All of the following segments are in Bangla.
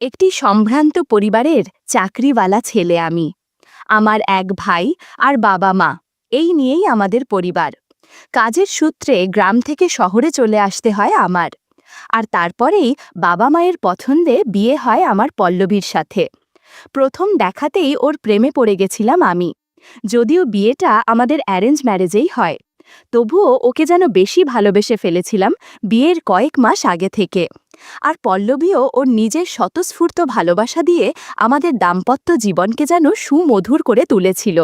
একটি সম্ভ্রান্ত পরিবারের চাকরিওয়ালা ছেলে আমি। আমার এক ভাই আর বাবা মা, এই নিয়েই আমাদের পরিবার। কাজের সূত্রে গ্রাম থেকে শহরে চলে আসতে হয় আমার। আর তারপরেই বাবা মায়ের পছন্দে বিয়ে হয় আমার পল্লবীর সাথে। প্রথম দেখাতেই ওর প্রেমে পড়ে গেছিলাম আমি। যদিও বিয়েটা আমাদের অ্যারেঞ্জ ম্যারেজেই হয়, তবুও ওকে যেন বেশি ভালোবেসে ফেলেছিলাম বিয়ের কয়েক মাস আগে থেকে। আর পল্লবীও ওর নিজের স্বতঃস্ফূর্ত ভালোবাসা দিয়ে আমাদের দাম্পত্য জীবনকে যেন সুমধুর করে তুলেছিল।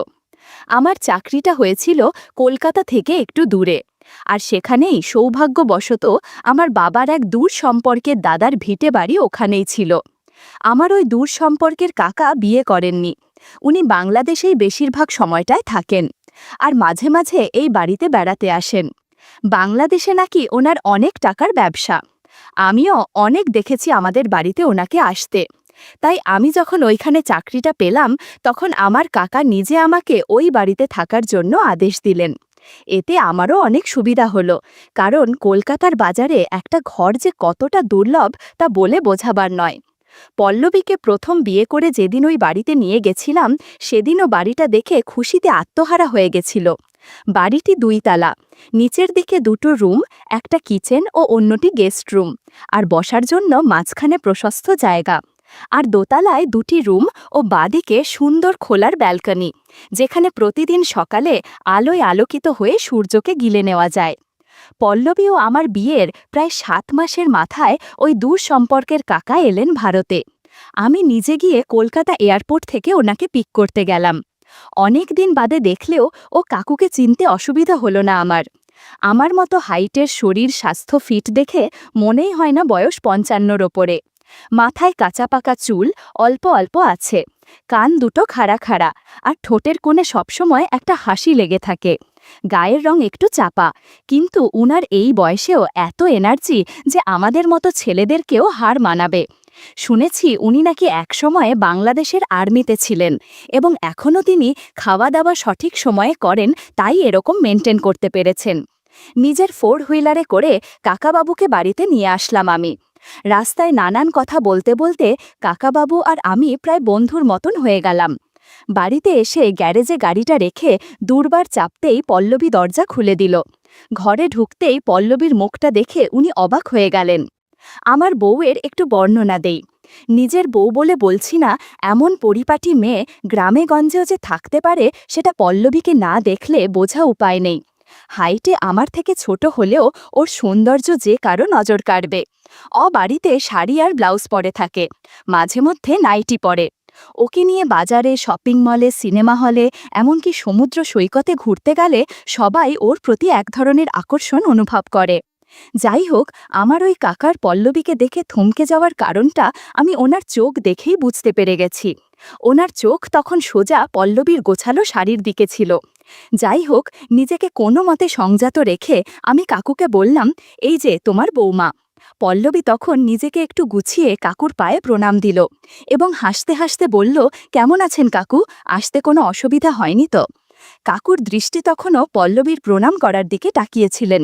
আমার চাকরিটা হয়েছিল কলকাতা থেকে একটু দূরে, আর সেখানেই সৌভাগ্যবশত আমার বাবার এক দূর সম্পর্কের দাদার ভিটে বাড়ি ওখানেই ছিল। আমার ওই দূর সম্পর্কের কাকা বিয়ে করেননি। উনি বাংলাদেশেই বেশিরভাগ সময়টায় থাকেন, আর মাঝে মাঝে এই বাড়িতে বেড়াতে আসেন। বাংলাদেশে নাকি ওনার অনেক টাকার ব্যবসা। আমিও অনেক দেখেছি আমাদের বাড়িতে ওনাকে আসতে। তাই আমি যখন ওইখানে চাকরিটা পেলাম, তখন আমার কাকা নিজে আমাকে ওই বাড়িতে থাকার জন্য আদেশ দিলেন। এতে আমারও অনেক সুবিধা হলো, কারণ কলকাতার বাজারে একটা ঘর যে কতটা দুর্লভ তা বলে বোঝাবার নয়। পল্লবীকে প্রথম বিয়ে করে যেদিন ওই বাড়িতে নিয়ে গেছিলাম, সেদিনও বাড়িটা দেখে খুশিতে আত্মহারা হয়ে গেছিল। বাড়িটি 2 তালা, নিচের দিকে 2টো রুম, একটা কিচেন ও অন্যটি গেস্ট রুম, আর বসার জন্য মাঝখানে প্রশস্ত জায়গা। আর দোতলায় 2টি রুম ও বাদিকে সুন্দর খোলার ব্যালকনি, যেখানে প্রতিদিন সকালে আলোয় আলোকিত হয়ে সূর্যকে গিলে নেওয়া যায়। পল্লবী ও আমার বিয়ের প্রায় 7 মাসের মাথায় ওই দূর সম্পর্কের কাকা এলেন ভারতে। আমি নিজে গিয়ে কলকাতা এয়ারপোর্ট থেকে ওনাকে পিক করতে গেলাম। অনেক দিন বাদে দেখলেও ও কাকুকে চিনতে অসুবিধা হলো না আমার। আমার মতো হাইটের শরীর স্বাস্থ্য ফিট দেখে মনেই হয় না বয়স 55-র ওপরে। মাথায় কাঁচা পাকা চুল অল্প অল্প আছে, কান দুটো খাড়া খাড়া, আর ঠোঁটের কোণে সবসময় একটা হাসি লেগে থাকে। গায়ের রং একটু চাপা, কিন্তু উনার এই বয়সেও এত এনার্জি যে আমাদের মতো ছেলেদেরকেও হার মানাবে। শুনেছি উনি নাকি একসময়ে বাংলাদেশের আর্মিতে ছিলেন, এবং এখনও তিনি খাওয়া দাওয়া সঠিক সময়ে করেন, তাই এরকম মেনটেন করতে পেরেছেন। নিজের 4 হুইলারে করে কাকাবাবুকে বাড়িতে নিয়ে আসলাম আমি। রাস্তায় নানান কথা বলতে বলতে কাকাবাবু আর আমি প্রায় বন্ধুর মতন হয়ে গেলাম। বাড়িতে এসে গ্যারেজে গাড়িটা রেখে দুর্বার চাপতেই পল্লবী দরজা খুলে দিল। ঘরে ঢুকতেই পল্লবীর মুখটা দেখে উনি অবাক হয়ে গেলেন। আমার বউয়ের একটু বর্ণনা দেই। নিজের বউ বলে বলছি না, এমন পরিপাটি মেয়ে গ্রামে গঞ্জেও যে থাকতে পারে সেটা পল্লবীকে না দেখলে বোঝা উপায় নেই। হাইটে আমার থেকে ছোট হলেও ওর সৌন্দর্য যে কারো নজর কাড়বে। বাড়িতে শাড়ি আর ব্লাউজ পরে থাকে, মাঝে মধ্যে নাইটি পরে। ওকে নিয়ে বাজারে, শপিং মলে, সিনেমা হলে, এমনকি সমুদ্র সৈকতে ঘুরতে গেলে সবাই ওর প্রতি এক ধরনের আকর্ষণ অনুভব করে। যাই হোক, আমার ওই কাকার পল্লবীকে দেখে থমকে যাওয়ার কারণটা আমি ওনার চোখ দেখেই বুঝতে পেরে গেছি। ওনার চোখ তখন সোজা পল্লবীর গোছালো শাড়ির দিকে ছিল। যাই হোক, নিজেকে কোনো মতে সংযত রেখে আমি কাকুকে বললাম, এই যে তোমার বৌমা। পল্লবী তখন নিজেকে একটু গুছিয়ে কাকুর পায়ে প্রণাম দিল এবং হাসতে হাসতে বলল, কেমন আছেন কাকু? আসতে কোনো অসুবিধা হয়নি তো? কাকুর দৃষ্টি তখনও পল্লবীর প্রণাম করার দিকে তাকিয়েছিলেন।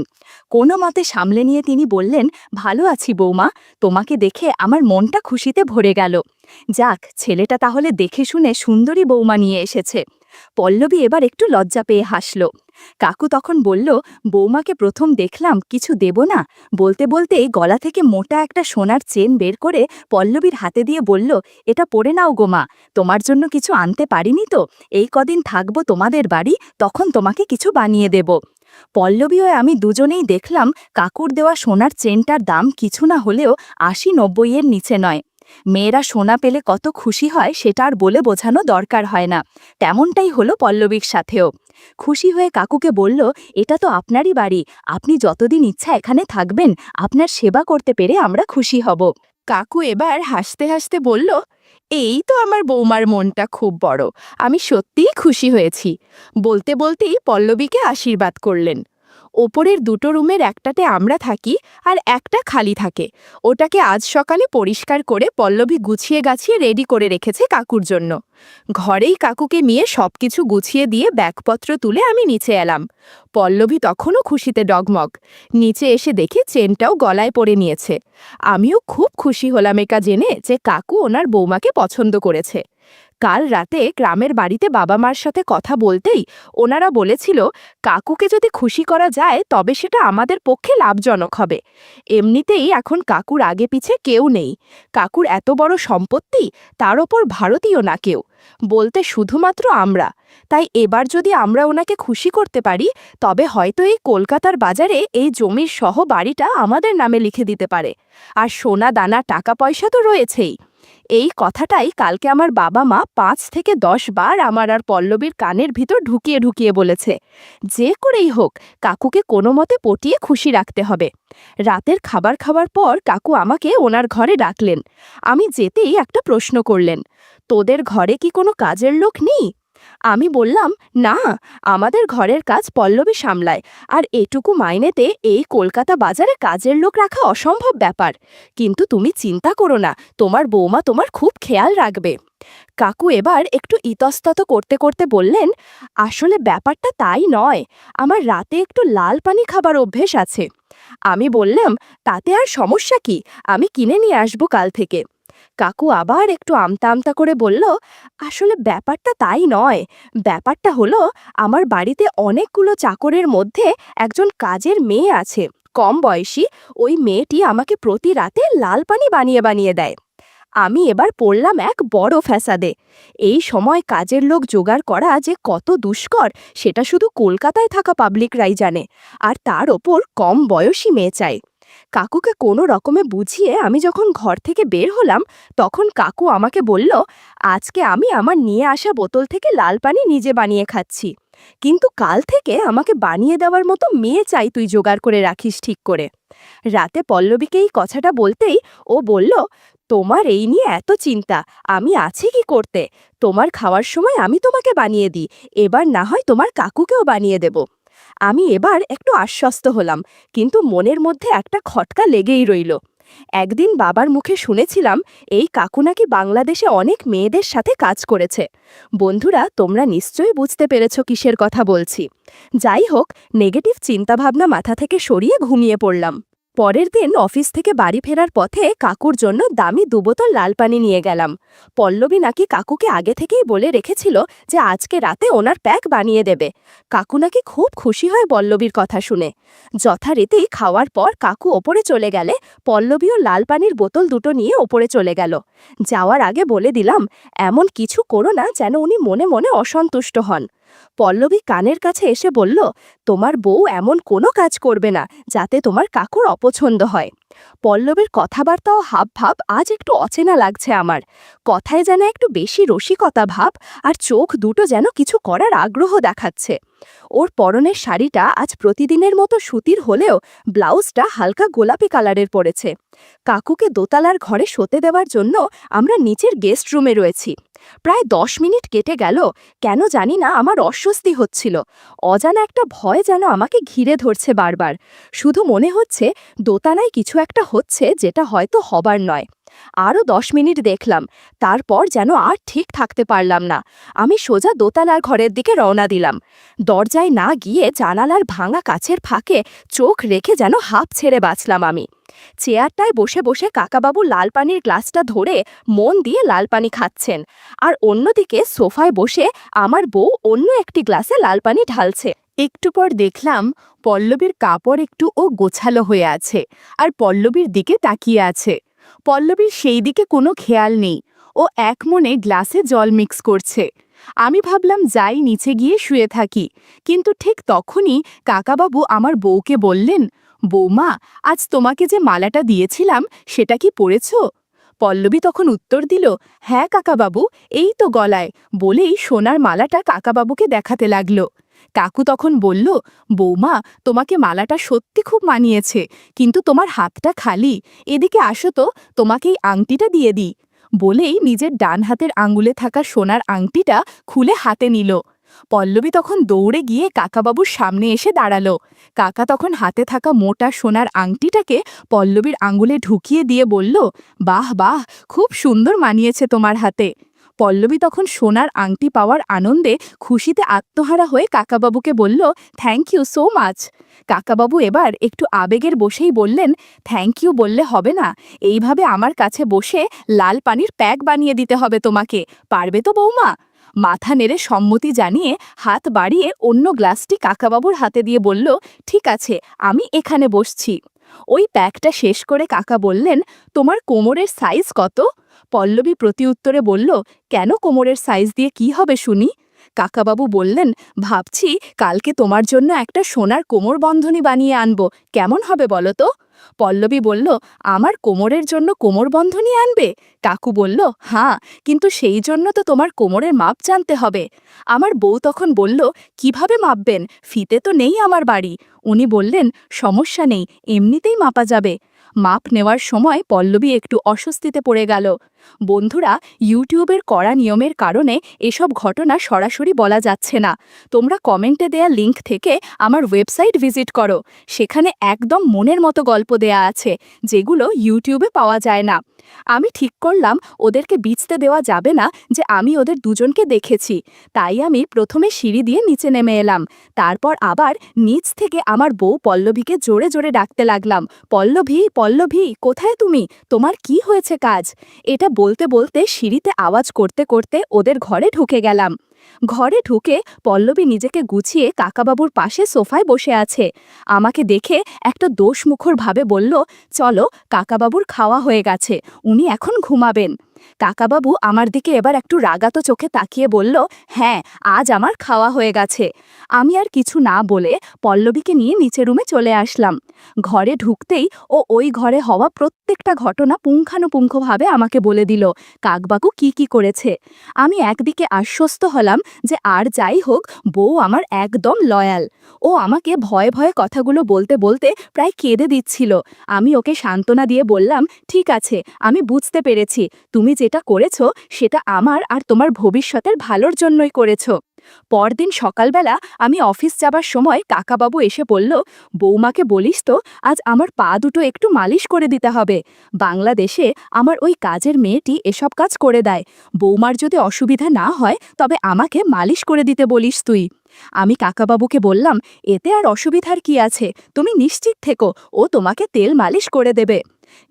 কোনো মতে সামলে নিয়ে তিনি বললেন, ভালো আছি বৌমা, তোমাকে দেখে আমার মনটা খুশিতে ভরে গেল। যাক, ছেলেটা তাহলে দেখে শুনে সুন্দরী বৌমা নিয়ে এসেছে। পল্লবী এবার একটু লজ্জা পেয়ে হাসল। কাকু তখন বলল, বৌমাকে প্রথম দেখলাম, কিছু দেব না? বলতে বলতেই গলা থেকে মোটা একটা সোনার চেন বের করে পল্লবীর হাতে দিয়ে বলল, এটা পরে নাও গো মা, তোমার জন্য কিছু আনতে পারিনি তো, এই কদিন থাকবো তোমাদের বাড়ি, তখন তোমাকে কিছু বানিয়ে দেব। পল্লবী ও আমি দুজনেই দেখলাম কাকুর দেওয়া সোনার চেনটার দাম কিছু না হলেও 80-90 এর নিচে নয়। মেয়েরা সোনা পেলে কত খুশি হয় সেটা আর বলে বোঝানো দরকার হয় না। তেমনটাই হলো পল্লবীর সাথেও। খুশি হয়ে কাকুকে বলল, এটা তো আপনারই বাড়ি, আপনি যতদিন ইচ্ছা এখানে থাকবেন, আপনার সেবা করতে পেরে আমরা খুশি হব। কাকু এবার হাসতে হাসতে বলল, এই তো আমার বৌমার মনটা খুব বড়, আমি সত্যিই খুশি হয়েছি। বলতে বলতেই পল্লবীকে আশীর্বাদ করলেন। ওপরের 2টো রুমের একটাতে আমরা থাকি আর একটা খালি থাকে। ওটাকে আজ সকালে পরিষ্কার করে পল্লবী গুছিয়ে গাছিয়ে রেডি করে রেখেছে কাকুর জন্য। ঘরেই কাকুকে নিয়ে সবকিছু গুছিয়ে দিয়ে ব্যাগপত্র তুলে আমি নিচে এলাম। পল্লবী তখনও খুশিতে ডগমগ। নিচে এসে দেখি চেনটাও গলায় পরে নিয়েছে। আমিও খুব খুশি হলাম এটা জেনে যে কাকু ওনার বৌমাকে পছন্দ করেছে। কাল রাতে গ্রামের বাড়িতে বাবা মার সাথে কথা বলতেই ওনারা বলেছিল কাকুকে যদি খুশি করা যায় তবে সেটা আমাদের পক্ষে লাভজনক হবে। এমনিতেই এখন কাকুর আগে পিছে কেউ নেই। কাকুর এত বড় সম্পত্তি, তার ওপর ভারতীয় না কেউ, বলতে শুধুমাত্র আমরা। তাই এবার যদি আমরা ওনাকে খুশি করতে পারি তবে হয়তো এই কলকাতার বাজারে এই জমির সহ বাড়িটা আমাদের নামে লিখে দিতে পারে। আর সোনা দানা টাকা পয়সা তো রয়েছেই। এই কথাটাই কালকে আমার বাবা মা 5 থেকে 10 বার আমার আর পল্লবীর কানের ভিতর ঢুকিয়ে ঢুকিয়ে বলেছে। যে করেই হোক কাকুকে কোনো মতে পটিয়ে খুশি রাখতে হবে। রাতের খাবার খাওয়ার পর কাকু আমাকে ওনার ঘরে ডাকলেন। আমি যেতেই একটা প্রশ্ন করলেন, তোদের ঘরে কি কোনো কাজের লোক নেই? আমি বললাম, না, আমাদের ঘরের কাজ পল্লবী সামলায়, আর এটুকু মাইনেতে এই কলকাতা বাজারে কাজের লোক রাখা অসম্ভব ব্যাপার। কিন্তু তুমি চিন্তা করো না, তোমার বৌমা তোমার খুব খেয়াল রাখবে। কাকু এবার একটু ইতস্তত করতে করতে বললেন, আসলে ব্যাপারটা তাই নয়, আমার রাতে একটু লাল পানি খাবার অভ্যেস আছে। আমি বললাম, তাতে আর সমস্যা কি, আমি কিনে নিয়ে আসবো কাল থেকে। কাকু আবার একটু আমতা আমতা করে বলল, আসলে ব্যাপারটা তাই নয়, ব্যাপারটা হলো আমার বাড়িতে অনেকগুলো চাকরের মধ্যে একজন কাজের মেয়ে আছে, কম বয়সী। ওই মেয়েটি আমাকে প্রতি রাতে লাল পানি বানিয়ে বানিয়ে দেয়। আমি এবার পড়লাম এক বড় ফ্যাসাদে। এই সময় কাজের লোক জোগাড় করা যে কত দুষ্কর সেটা শুধু কলকাতায় থাকা পাবলিকরাই জানে, আর তার ওপর কম বয়সী মেয়ে চাই। কাকুকে কোনো রকমে বুঝিয়ে আমি যখন ঘর থেকে বের হলাম তখন কাকু আমাকে বলল, আজকে আমি আমার নিয়ে আসা বোতল থেকে লাল পানি নিজে বানিয়ে খাচ্ছি, কিন্তু কাল থেকে আমাকে বানিয়ে দেওয়ার মতো মেয়ে চাই, তুই জোগাড় করে রাখিস ঠিক করে। রাতে পল্লবীকে এই কথাটা বলতেই ও বলল, তোমার এই নিয়ে এত চিন্তা, আমি আছি কি করতে? তোমার খাওয়ার সময় আমি তোমাকে বানিয়ে দিই, এবার না হয় তোমার কাকুকেও বানিয়ে দেব। আমি এবার একটু আশ্বস্ত হলাম, কিন্তু মনের মধ্যে একটা খটকা লেগেই রইল। একদিন বাবার মুখে শুনেছিলাম এই কাকু নাকি বাংলাদেশে অনেক মেয়েদের সাথে কাজ করেছে। বন্ধুরা, তোমরা নিশ্চয়ই বুঝতে পেরেছ কিসের কথা বলছি। যাই হোক, নেগেটিভ চিন্তাভাবনা মাথা থেকে সরিয়ে ঘুমিয়ে পড়লাম। পরের দিন অফিস থেকে বাড়ি ফেরার পথে কাকুর জন্য দামি 2 বোতল লাল পানি নিয়ে গেলাম। পল্লবী নাকি কাকুকে আগে থেকেই বলে রেখেছিল যে আজকে রাতে ওনার প্যাক বানিয়ে দেবে। কাকু নাকি খুব খুশি হয় পল্লবীর কথা শুনে। যথারীতি খাওয়ার পর কাকু ওপরে চলে গেলে পল্লবীও লাল পানির বোতল দুটো নিয়ে ওপরে চলে গেল। যাওয়ার আগে বলে দিলাম, এমন কিছু করো না যেন উনি মনে মনে অসন্তুষ্ট হন। পল্লবী কানের কাছে এসে বলল, তোমার বউ এমন কোনো কাজ করবে না যাতে তোমার কাকুর অপছন্দ হয়। পল্লবীর কথাবার্তা ও হাবভাব আজ একটু অচেনা লাগছে আমার। কথায় যেন একটু বেশি রসিকতা ভাব, আর চোখ দুটো যেন কিছু করার আগ্রহ দেখাচ্ছে। ওর পরনের শাড়িটা আজ প্রতিদিনের মতো সুতির হলেও ব্লাউজটা হালকা গোলাপি কালারের পড়েছে। কাকুকে দোতলার ঘরে শোতে দেওয়ার জন্য আমরা নিচের গেস্ট রুমে রয়েছি। প্রায় 10 মিনিট কেটে গেল, কেন জানি না আমার অস্বস্তি হচ্ছিল। অজানা একটা ভয় যেন আমাকে ঘিরে ধরছে বারবার। শুধু মনে হচ্ছে দোতলায় কিছু একটা হচ্ছে যেটা হয়তো হবার নয়। আরও 10 মিনিট দেখলাম, তারপর যেন আর ঠিক থাকতে পারলাম না। আমি সোজা দোতলার ঘরের দিকে রওনা দিলাম। দরজায় না গিয়ে জানালার ভাঙা কাচের ফাঁকে চোখ রেখে যেন হাঁপ ছেড়ে বাঁচলাম আমি। চেয়ারটায় বসে বসে কাকাবাবু লাল পানির গ্লাসটা ধরে মন দিয়ে লাল পানি খাচ্ছেন, আর অন্যদিকে সোফায় বসে আমার বউ অন্য একটি গ্লাসে লাল পানি ঢালছে। একটু পর দেখলাম পল্লবীর কাপড় একটু ও গোছালো হয়ে আছে, আর পল্লবীর দিকে তাকিয়ে আছে। পল্লবীর সেই দিকে কোনো খেয়াল নেই, ও এক মনে গ্লাসে জল মিক্স করছে। আমি ভাবলাম যাই নিচে গিয়ে শুয়ে থাকি, কিন্তু ঠিক তখনই কাকাবাবু আমার বউকে বললেন, বৌমা, আজ তোমাকে যে মালাটা দিয়েছিলাম সেটা কি পরেছ? পল্লবী তখন উত্তর দিল, হ্যাঁ কাকাবাবু, এই তো গলায়, বলেই সোনার মালাটা কাকাবাবুকে দেখাতে লাগলো। কাকু তখন বলল, বৌমা, তোমাকে মালাটা সত্যি খুব মানিয়েছে, কিন্তু তোমার হাতটা খালি, এদিকে আসো তো, তোমাকে এই আংটিটা দিয়ে দিই। বলেই নিজের ডান হাতের আঙুলে থাকা সোনার আংটিটা খুলে হাতে নিল। পল্লবী তখন দৌড়ে গিয়ে কাকাবাবুর সামনে এসে দাঁড়ালো। কাকা তখন হাতে থাকা মোটা সোনার আংটিটাকে পল্লবীর আঙুলে ঢুকিয়ে দিয়ে বলল, বাহ বাহ, খুব সুন্দর মানিয়েছে তোমার হাতে। পল্লবী তখন সোনার আংটি পাওয়ার আনন্দে খুশিতে আত্মহারা হয়ে কাকাবাবুকে বলল, থ্যাংক ইউ সো মাচ। কাকাবাবু এবার একটু আবেগের বসেই বললেন, থ্যাংক ইউ বললে হবে না, এইভাবে আমার কাছে বসে লাল পানির প্যাক বানিয়ে দিতে হবে তোমাকে, পারবে তো বৌমা? মাথা নেড়ে সম্মতি জানিয়ে হাত বাড়িয়ে অন্য গ্লাসটি কাকাবাবুর হাতে দিয়ে বলল, ঠিক আছে, আমি এখানে বসছি। ওই প্যাকটা শেষ করে কাকা বললেন, তোমার কোমরের সাইজ কত? পল্লবী প্রতিউত্তরে বলল, কেন কোমরের সাইজ দিয়ে কি হবে শুনি? কাকাবাবু বললেন, ভাবছি কালকে তোমার জন্য একটা সোনার কোমর বন্ধনী বানিয়ে আনবো, কেমন হবে বলো তো? পল্লবী বলল, আমার কোমরের জন্য কোমর বন্ধনী আনবে? কাকু বলল, হ্যাঁ, কিন্তু সেই জন্য তো তোমার কোমরের মাপ জানতে হবে। আমার বউ তখন বলল, কিভাবে মাপবেন, ফিতে তো নেই আমার বাড়ি। উনি বললেন, সমস্যা নেই, এমনিতেই মাপা যাবে। মাপ নেওয়ার সময় পল্লবী একটু অস্বস্তিতে পড়ে গেল। বন্ধুরা, ইউটিউবের কড়া নিয়মের কারণে এসব ঘটনা সরাসরি বলা যাচ্ছে না। তোমরা কমেন্টে দেয়া লিংক থেকে আমার ওয়েবসাইট ভিজিট করো, সেখানে একদম মনের মতো গল্প দেয়া আছে, যেগুলো ইউটিউবে পাওয়া যায় না। আমি ঠিক করলাম ওদেরকে বিচতে দেওয়া যাবে না যে আমি ওদের দুজনকে দেখেছি, তাই আমি প্রথমে সিঁড়ি দিয়ে নিচে নেমে এলাম। তারপর আবার নিচ থেকে আমার বউ পল্লবীকে জোরে জোরে ডাকতে লাগলাম, পল্লবী, পল্লবী, কোথায় তুমি? তোমার কি হয়েছে কাজ? এটা বলতে বলতে সিঁড়িতে আওয়াজ করতে করতে ওদের ঘরে ঢুকে গেলাম। ঘরে ঢুকে পল্লবী নিজেকে গুছিয়ে কাকাবাবুর পাশে সোফায় বসে আছে। আমাকে দেখে একটা দোষমুখর ভাবে বলল, চলো, কাকাবাবুর খাওয়া হয়ে গেছে, উনি এখন ঘুমাবেন। কাকাবাবু আমার দিকে এবার একটু রাগাতো চোখে তাকিয়ে বলল, হ্যাঁ, আজ আমার খাওয়া হয়ে গেছে। আমি আর কিছু না বলে পল্লবীকে নিয়ে নিচের রুমে চলে আসলাম। ঘরে ঢুকতেই ও ওই ঘরে হওয়া প্রত্যেকটা ঘটনা পুঙ্খানুপুঙ্খভাবে আমাকে বলে দিল, কাকবাবু কি কি করেছে। আমি একদিকে আশ্বস্ত হলাম যে আর যাই হোক, বউ আমার একদম লয়াল। ও আমাকে ভয়ে ভয়ে কথাগুলো বলতে বলতে প্রায় কেঁদে দিচ্ছিল। আমি ওকে সান্ত্বনা দিয়ে বললাম, ঠিক আছে, আমি বুঝতে পেরেছি, তুমি যেটা করেছ সেটা আমার আর তোমার ভবিষ্যতের ভালোর জন্যই করেছ। পরদিন সকালবেলা আমি অফিস যাবার সময় কাকাবাবু এসে বলল, বৌমাকে বলিস তো আজ আমার পা দুটো একটু মালিশ করে দিতে হবে। বাংলাদেশে আমার ওই কাজের মেয়েটি এসব কাজ করে দেয়। বৌমার যদি অসুবিধা না হয় তবে আমাকে মালিশ করে দিতে বলিস তুই। আমি কাকাবাবুকে বললাম, এতে আর অসুবিধার কি আছে, তুমি নিশ্চিত থেকো, ও তোমাকে তেল মালিশ করে দেবে।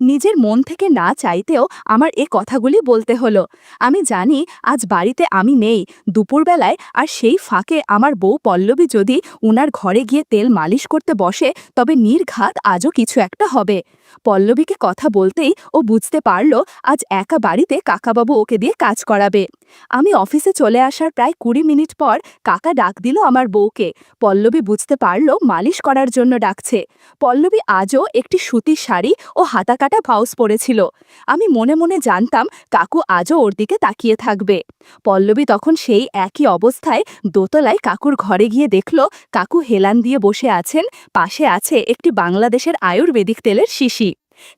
নিজের মন থেকে না চাইতেও আমার এ কথাগুলি বলতে হলো। আমি জানি আজ বাড়িতে আমি নেই, দুপুরবেলায়, আর সেই ফাঁকে আমার বউ পল্লবী যদি উনার ঘরে গিয়ে তেল মালিশ করতে বসে তবে নির্ঘাত আজও কিছু একটা হবে। পল্লবীকে কথা বলতেই ও বুঝতে পারল আজ একা বাড়িতে কাকাবাবু ওকে দিয়ে কাজ করাবে। আমি অফিসে চলে আসার প্রায় ২০ মিনিট পর কাকা ডাক দিল আমার বউকে। পল্লবী বুঝতে পারল মালিশ করার জন্য ডাকছে। পল্লবী আজও একটি সুতির শাড়ি ও হাতাকাটা ব্লাউজ পরেছিল। আমি মনে মনে জানতাম কাকু আজও ওর দিকে তাকিয়ে থাকবে। পল্লবী তখন সেই একই অবস্থায় দোতলায় কাকুর ঘরে গিয়ে দেখল কাকু হেলান দিয়ে বসে আছেন, পাশে আছে একটি বাংলাদেশের আয়ুর্বেদিক তেলের শিশি।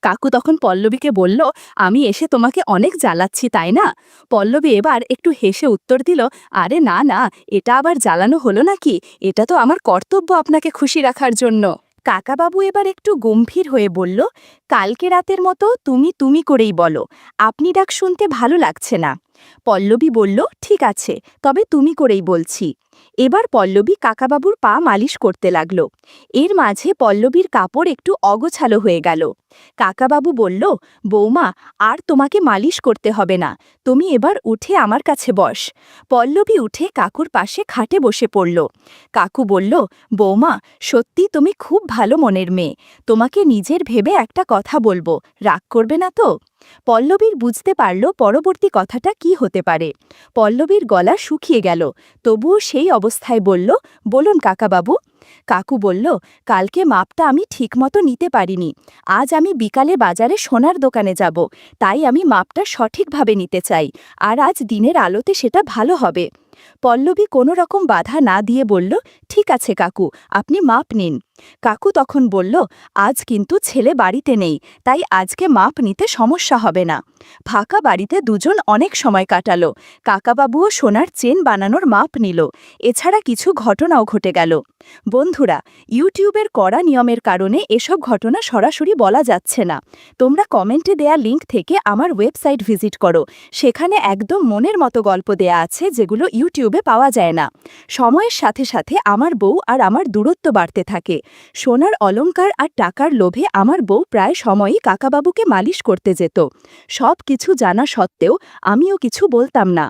কাকু তখন পল্লবীকে বলল, আমি এসে তোমাকে অনেক জ্বালাচ্ছি তাই না? পল্লবী এবার একটু হেসে উত্তর দিল, আরে না না, এটা আবার জ্বালানো হলো নাকি, এটা তো আমার কর্তব্য আপনাকে খুশি রাখার জন্য। কাকাবাবু এবার একটু গম্ভীর হয়ে বলল, কালকে রাতের মতো তুমি তুমি করেই বলো, আপনি ডাক শুনতে ভালো লাগছে না। পল্লবী বলল, ঠিক আছে, তবে তুমি করেই বলছি। এবার পল্লবী কাকাবাবুর পা মালিশ করতে লাগল। এর মাঝে পল্লবীর কাপড় একটু অগোছালো হয়ে গেল। কাকাবাবু বলল, বৌমা, আর তোমাকে মালিশ করতে হবে না, তুমি এবার উঠে আমার কাছে বস। পল্লবী উঠে কাকুর পাশে খাটে বসে পড়ল। কাকু বলল, বৌমা, সত্যি তুমি খুব ভালো মনের মেয়ে, তোমাকে নিজের ভেবে একটা কথা বলবো, রাগ করবে না তো? পল্লবীর বুঝতে পারল পরবর্তী কথাটা কি হতে পারে। পল্লবীর গলা শুকিয়ে গেল, তবুও সেই অবস্থায় বলল, বলুন কাকাবাবু। কাকু বলল, কালকে মাপটা আমি ঠিকমতো নিতে পারিনি, আজ আমি বিকালে বাজারে সোনার দোকানে যাব, তাই আমি মাপটা সঠিকভাবে নিতে চাই, আর আজ দিনের আলোতে সেটা ভালো হবে। পল্লবী কোনো রকম বাধা না দিয়ে বলল, ঠিক আছে কাকু, আপনি মাপ নিন। কাকু তখন বলল, আজ কিন্তু ছেলে বাড়িতে নেই, তাই আজকে মাপ নিতে সমস্যা হবে না। ফাঁকা বাড়িতে দুজন অনেক সময় কাটালো। কাকাবাবুও সোনার চেন বানানোর মাপ নিল। এছাড়া কিছু ঘটনাও ঘটে গেল। বন্ধুরা, ইউটিউবের কড়া নিয়মের কারণে এসব ঘটনা সরাসরি বলা যাচ্ছে না। তোমরা কমেন্টে দেয়া লিংক থেকে আমার ওয়েবসাইট ভিজিট করো। সেখানে একদম মনের মতো গল্প দেয়া আছে, যেগুলো ইউটিউবে পাওয়া যায় না। সময়ের সাথে সাথে আমার বউ আর আমার দূরত্ব বাড়তে থাকে। সোনার অলংকার আর টাকার লোভে আমার বউ প্রায় সময়ই কাকাবাবুকে মালিশ করতে যেত। সব কিছু জানা সত্ত্বেও আমিও কিছু বলতাম না।